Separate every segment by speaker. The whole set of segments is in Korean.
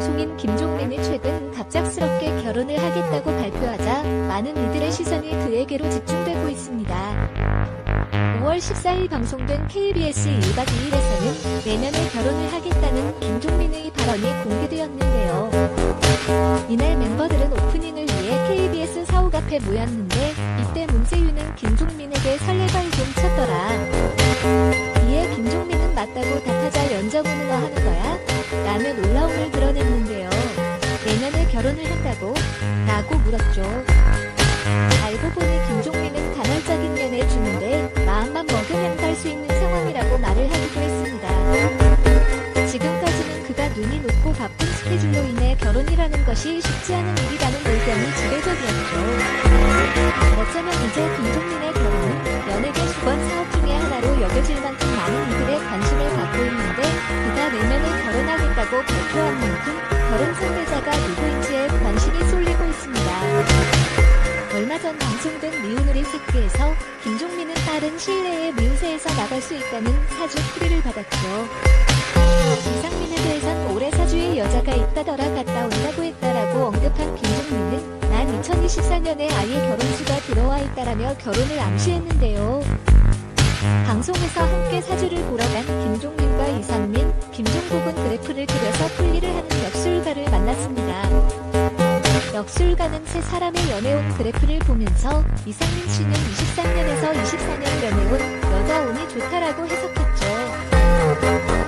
Speaker 1: 방송인 김종민이 최근 갑작스럽게 결혼을 하겠다고 발표하자 많은 이들의 시선이 그에게로 집중되고 있습니다. 5월 14일 방송된 KBS 1박 2일에서는 내년에 결혼을 하겠다는 김종민의 발언이 공개되었는데요. 이날 멤버들은 오프닝을 위해 KBS 사옥 앞에 모였는데 이때 문세윤은 김종민에게 설레발 좀 쳤더라. 이에 김종민은 맞다고 답하자 연정우는 뭐 하는 거야? 라며 놀라움을 드러냈는데요. 내년에 결혼을 한다고? 라고 물었죠. 알고 보니 김종민은 간헐적인 연애 중인데 마음만 먹으면 갈 수 있는 상황이라고 말을 하기도 했습니다. 지금까지는 그가 눈이 높고 바쁜 스케줄로 인해 결혼이라는 것이 쉽지 않은 일이라는 의견이 지배적이었죠. 어쩌면 이제 김종민의 결혼은 연예계 수건 사업 중의 하나로 여겨질 만큼 많은 이들의 관심을 받고 있는데 그가 내년에 결혼하겠다고 발표한 만큼 결혼 상대자가 누구인지에 관심이 쏠리고 있습니다. 얼마 전 방송된 미운우리 새끼에서 김종민은 빠른 시일 내에 미우새에서 나갈 수 있다는 사주 풀이를 받았죠. 이상민에 대해선 올해 사주에 여자가 있다더라 갔다 온다고 했다라고 언급한 김종민은 난 2024년에 아예 결혼수가 들어와 있다라며 결혼을 암시했는데요. 방송에서 함께 사주를 보러 간 김종민과 이상민, 김종국은 그래프를 그려서 풀이를 하는 역술가를 만났습니다. 역술가는 세 사람의 연애운 그래프를 보면서 이상민 씨는 23년에서 24년 연애운 여자 운이 좋다라고 해석했죠.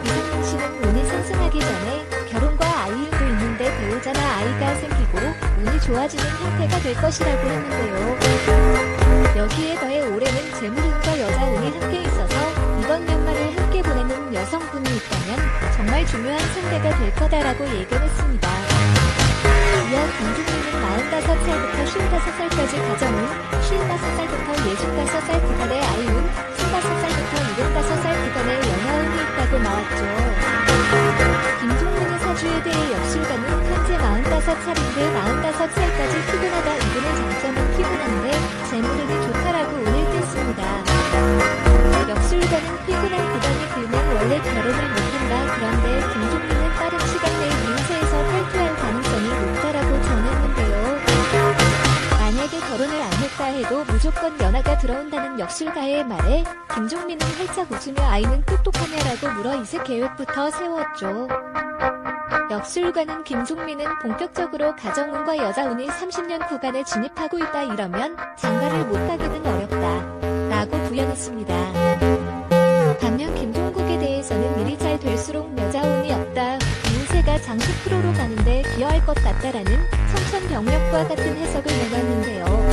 Speaker 1: 이상민 씨는 운이 상승하기 전에 결혼과 아이운도 있는데 배우자나 아이가 생기고 운이 좋아지는 형태가 될 것이라고 했는데요. 여기에 더해 올해는 재물운과 여자 운이 함께 있어서 이번 연말을 함께 보내는 여성분이 있다면 정말 중요한 상대가 될 거다라고 예견했습니다. 이어 김종민은 45살부터 55살까지 가정운, 55살부터 65살 구간의 아이운, 25살부터 75살 구간의 연하운이 있다고 나왔죠. 김종민의 사주에 대해 역술가는 현재 45살인데 45살까지 피곤하다. 이분의 장점은 피곤한데 재물운이 좋다라고 운을 뗐습니다. 역술가는 피곤한 구간이 길면 원래 결혼을 못한다. 그런데 김종민은 빠른 시간 내에 미우새에서 탈퇴할 가능성이 높다라고 전했는데요. 만약에 결혼을 안 했다 해도 무조건 연하가 들어온다는 역술가의 말에 김종민은 활짝 웃으며 아이는 똑똑하냐라고 물어 이세 계획부터 세웠죠. 역술가는 김종민은 본격적으로 가정운과 여자운이 30년 구간에 진입하고 있다. 이러면 장가를 못하기는 어렵다 라고 부연했습니다. 반면 김종국에 대해서는 일이 잘 될수록 여자운이 없다. 미우새가 장수 프로로 가는데 기여할 것 같다라는 청천벽력과 같은 해석을 내놨는데요.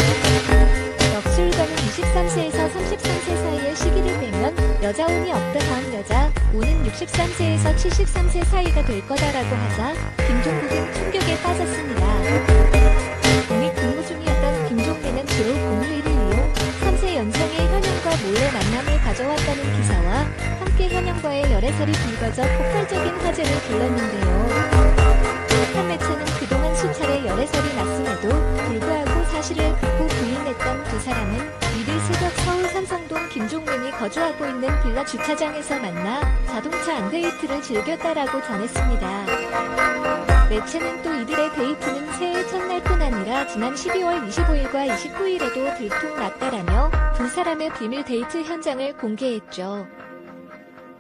Speaker 1: 역술가는 23세에서 33세 사이의 시기를 빼면 여자운이 없다. 다음 여자 운은 63세에서 73세 사이가 될 거다라고 하자 김종국은 충격에 빠졌습니다. 이미 근무 중이었던 김종민은 주로 공휴일을 이용 3세 연상의 현영과 몰래 만남을 가져왔다는 기사와 함께 현영과의 열애설이 불거져 폭발적인 화제를 불렀는데요. 한 매체는 그동안 수차례 열애설이 났음에도 불구하고 사실을 극구 부인했던 두 사람은 이들 새벽 서울 삼성동 김종민이 거주하고 있는 빌라 주차장에서 만나 자동차 안데이트를 즐겼다라고 전했습니다. 매체는 또 이들의 데이트는 새해 첫날뿐 아니라 지난 12월 25일과 29일에도 들통났다라며 두 사람의 비밀 데이트 현장을 공개했죠.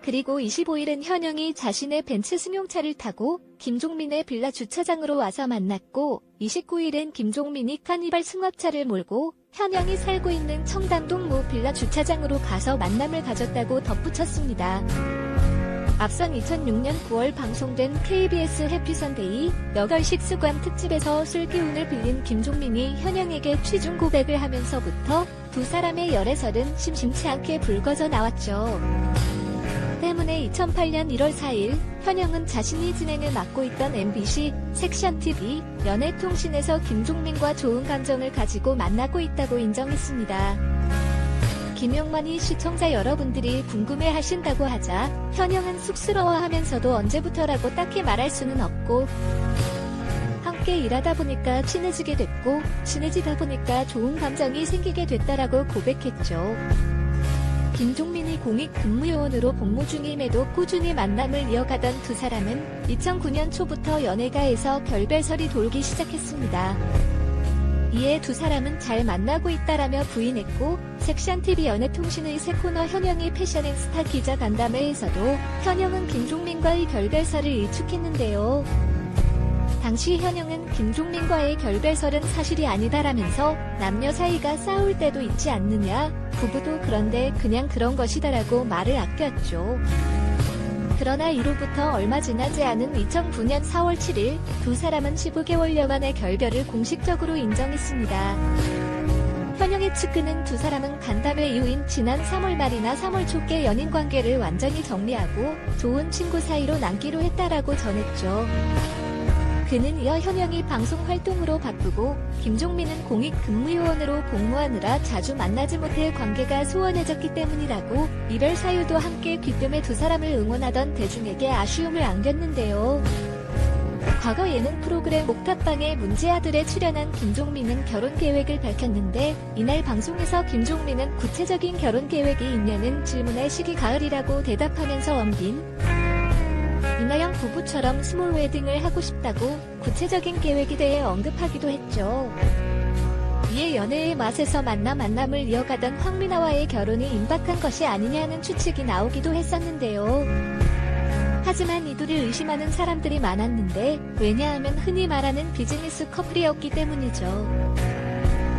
Speaker 1: 그리고 25일은 현영이 자신의 벤츠 승용차를 타고 김종민의 빌라 주차장으로 와서 만났고 29일엔 김종민이 카니발 승합차를 몰고 현영이 살고 있는 청담동 모 빌라 주차장으로 가서 만남을 가졌다고 덧붙였습니다. 앞선 2006년 9월 방송된 KBS 해피선데이 여걸식 수관 특집에서 술 기운을 빌린 김종민이 현영에게 취중 고백을 하면서부터 두 사람의 열애설은 심심치 않게 불거져 나왔죠. 때문에 2008년 1월 4일 현영은 자신이 진행을 맡고 있던 MBC 섹션TV 연애통신에서 김종민과 좋은 감정을 가지고 만나고 있다고 인정했습니다. 김용만이 시청자 여러분들이 궁금해하신다고 하자 현영은 쑥스러워하면서도 언제부터라고 딱히 말할 수는 없고 함께 일하다 보니까 친해지게 됐고 친해지다 보니까 좋은 감정이 생기게 됐다라고 고백했죠. 김종민이 공익근무요원으로 복무 중임에도 꾸준히 만남을 이어가던 두 사람은 2009년 초부터 연애가에서 결별설이 돌기 시작했습니다. 이에 두 사람은 잘 만나고 있다라며 부인했고, 섹시한TV 연애통신의 새 코너 현영이 패션앤스타 기자간담회에서도 현영은 김종민과의 결별설을 일축했는데요. 당시 현영은 김종민과의 결별설은 사실이 아니다라면서 남녀 사이가 싸울 때도 있지 않느냐, 부부도 그런데 그냥 그런 것이다라고 말을 아꼈죠. 그러나 이로부터 얼마 지나지 않은 2009년 4월 7일 두 사람은 15개월여 만에 결별을 공식적으로 인정했습니다. 현영의 측근은 두 사람은 간담회 이후인 지난 3월 말이나 3월 초께 연인 관계를 완전히 정리하고 좋은 친구 사이로 남기로 했다라고 전했죠. 그는 이어 현영이 방송 활동으로 바쁘고 김종민은 공익근무요원으로 복무하느라 자주 만나지 못해 관계가 소원해졌기 때문이라고 이별 사유도 함께 귀뜸해 두 사람을 응원하던 대중에게 아쉬움을 안겼는데요. 과거 예능 프로그램 옥탑방에 문제아들에 출연한 김종민은 결혼 계획을 밝혔는데 이날 방송에서 김종민은 구체적인 결혼 계획이 있냐는 질문에 시기 가을이라고 대답하면서 엄긴 이나영 부부처럼 스몰 웨딩을 하고 싶다고 구체적인 계획에 대해 언급하기도 했죠. 이에 연애의 맛에서 만남을 이어가던 황미나와의 결혼이 임박한 것이 아니냐는 추측이 나오기도 했었는데요. 하지만 이들을 의심하는 사람들이 많았는데 왜냐하면 흔히 말하는 비즈니스 커플이었기 때문이죠.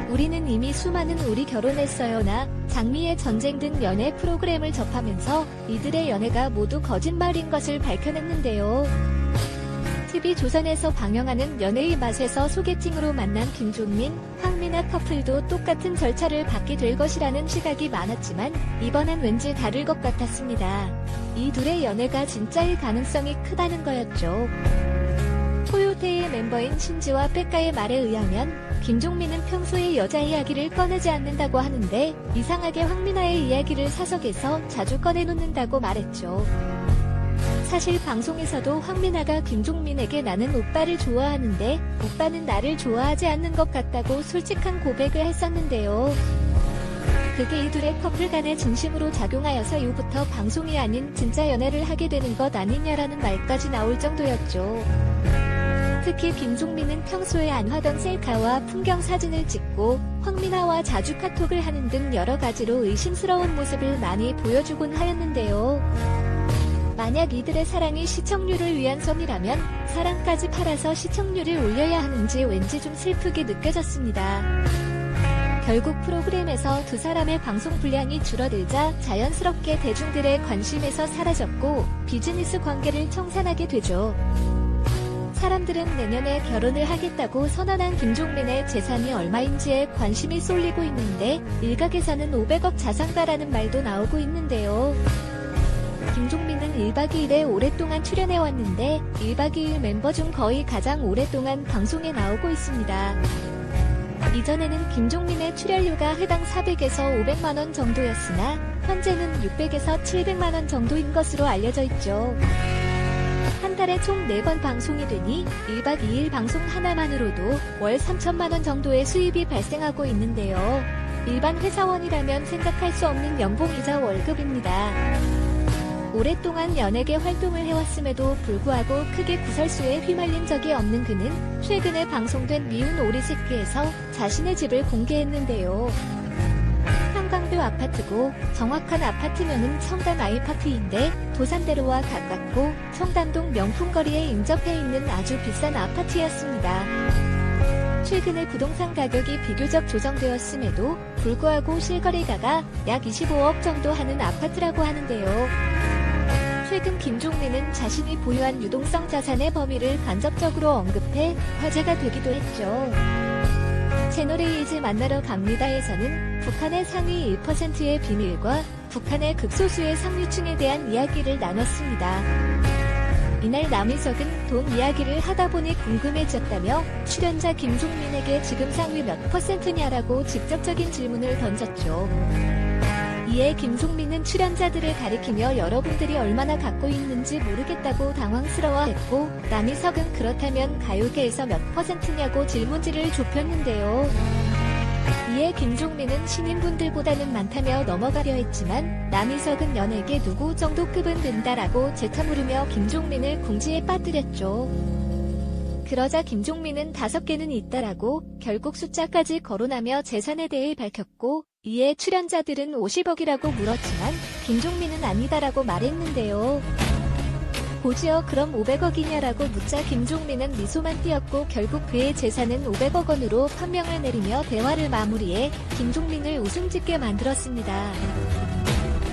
Speaker 1: 우리는 이미 수많은 우리 결혼했어요나 장미의 전쟁 등 연애 프로그램을 접하면서 이들의 연애가 모두 거짓말인 것을 밝혀냈는데요. TV조선에서 방영하는 연애의 맛에서 소개팅으로 만난 김종민, 황미나 커플도 똑같은 절차를 받게 될 것이라는 시각이 많았지만 이번엔 왠지 다를 것 같았습니다. 이 둘의 연애가 진짜일 가능성이 크다는 거였죠. 코요테의 멤버인 신지와 백가의 말에 의하면 김종민은 평소에 여자 이야기를 꺼내지 않는다고 하는데 이상하게 황미나의 이야기를 사석에서 자주 꺼내놓는다고 말했죠. 사실 방송에서도 황미나가 김종민에게 나는 오빠를 좋아하는데 오빠는 나를 좋아하지 않는 것 같다고 솔직한 고백을 했었는데요. 그게 이둘의 커플 간의 진심으로 작용하여서 이후부터 방송이 아닌 진짜 연애를 하게 되는 것 아니냐라는 말까지 나올 정도였죠. 특히 김종민은 평소에 안 하던 셀카와 풍경 사진을 찍고 황미나와 자주 카톡을 하는 등 여러 가지로 의심스러운 모습을 많이 보여주곤 하였는데요. 만약 이들의 사랑이 시청률을 위한 썸이라면 사랑까지 팔아서 시청률을 올려야 하는지 왠지 좀 슬프게 느껴졌습니다. 결국 프로그램에서 두 사람의 방송 분량이 줄어들자 자연스럽게 대중들의 관심에서 사라졌고 비즈니스 관계를 청산하게 되죠. 사람들은 내년에 결혼을 하겠다고 선언한 김종민의 재산이 얼마인지에 관심이 쏠리고 있는데 일각에서는 500억 자산가라는 말도 나오고 있는데요. 김종민은 1박 2일에 오랫동안 출연해왔는데 1박 2일 멤버 중 거의 가장 오랫동안 방송에 나오고 있습니다. 이전에는 김종민의 출연료가 해당 400에서 500만원 정도였으나 현재는 600에서 700만원 정도인 것으로 알려져 있죠. 한 달에 총 4번 방송이 되니 1박 2일 방송 하나만으로도 월 3천만원 정도의 수입이 발생하고 있는데요. 일반 회사원이라면 생각할 수 없는 연봉이자 월급입니다. 오랫동안 연예계 활동을 해왔음에도 불구하고 크게 구설수에 휘말린 적이 없는 그는 최근에 방송된 미운 오리새끼에서 자신의 집을 공개했는데요. 한강뷰 아파트고 정확한 아파트명은 청담 아이파크인데 도산대로와 가깝고 청담동 명품거리에 인접해 있는 아주 비싼 아파트였습니다. 최근에 부동산 가격이 비교적 조정되었음에도 불구하고 실거래가가 약 25억 정도 하는 아파트라고 하는데요. 최근 김종민은 자신이 보유한 유동성 자산의 범위를 간접적으로 언급해 화제가 되기도 했죠. 채널A 이제 만나러 갑니다에서는 북한의 상위 1%의 비밀과 북한의 극소수의 상류층에 대한 이야기를 나눴습니다. 이날 남희석은 돈 이야기를 하다 보니 궁금해졌다며 출연자 김종민에게 지금 상위 몇 %냐라고 직접적인 질문을 던졌죠. 이에 김종민은 출연자들을 가리키며 여러분들이 얼마나 갖고 있는지 모르겠다고 당황스러워했고 남희석은 그렇다면 가요계에서 몇 %냐고 질문지를 좁혔는데요. 이에 김종민은 신인분들보다는 많다며 넘어가려 했지만 남희석은 연예계 누구 정도 급은 된다라고 재타물으며 김종민을 궁지에 빠뜨렸죠. 그러자 김종민은 5개는 있다라고 결국 숫자까지 거론하며 재산에 대해 밝혔고, 이에 출연자들은 50억이라고 물었지만 김종민은 아니다라고 말했는데요. 고지어 그럼 500억이냐라고 묻자 김종민은 미소만 띄었고 결국 그의 재산은 500억 원으로 판명을 내리며 대화를 마무리해 김종민을 웃음짓게 만들었습니다.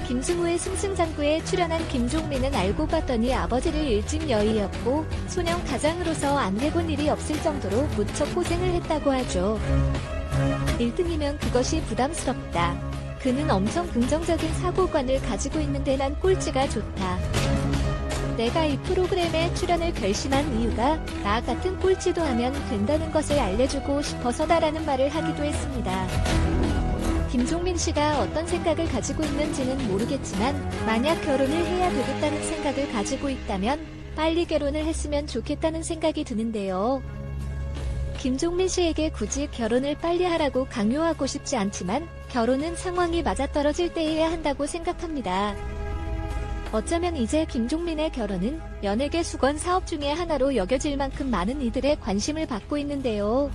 Speaker 1: 김승우의 승승장구에 출연한 김종민은 알고 봤더니 아버지를 일찍 여의었고 소년 가장으로서 안 해본 일이 없을 정도로 무척 고생을 했다고 하죠. 1등이면 그것이 부담스럽다. 그는 엄청 긍정적인 사고관을 가지고 있는데 난 꼴찌가 좋다. 내가 이 프로그램에 출연을 결심한 이유가 나 같은 꼴찌도 하면 된다는 것을 알려주고 싶어서다라는 말을 하기도 했습니다. 김종민 씨가 어떤 생각을 가지고 있는지는 모르겠지만 만약 결혼을 해야 되겠다는 생각을 가지고 있다면 빨리 결혼을 했으면 좋겠다는 생각이 드는데요. 김종민 씨에게 굳이 결혼을 빨리 하라고 강요하고 싶지 않지만 결혼은 상황이 맞아떨어질 때 해야 한다고 생각합니다. 어쩌면 이제 김종민의 결혼은 연예계 수건 사업 중의 하나로 여겨질 만큼 많은 이들의 관심을 받고 있는데요.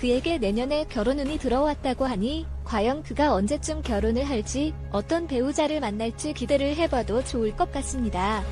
Speaker 1: 그에게 내년에 결혼운이 들어왔다고 하니 과연 그가 언제쯤 결혼을 할지 어떤 배우자를 만날지 기대를 해봐도 좋을 것 같습니다.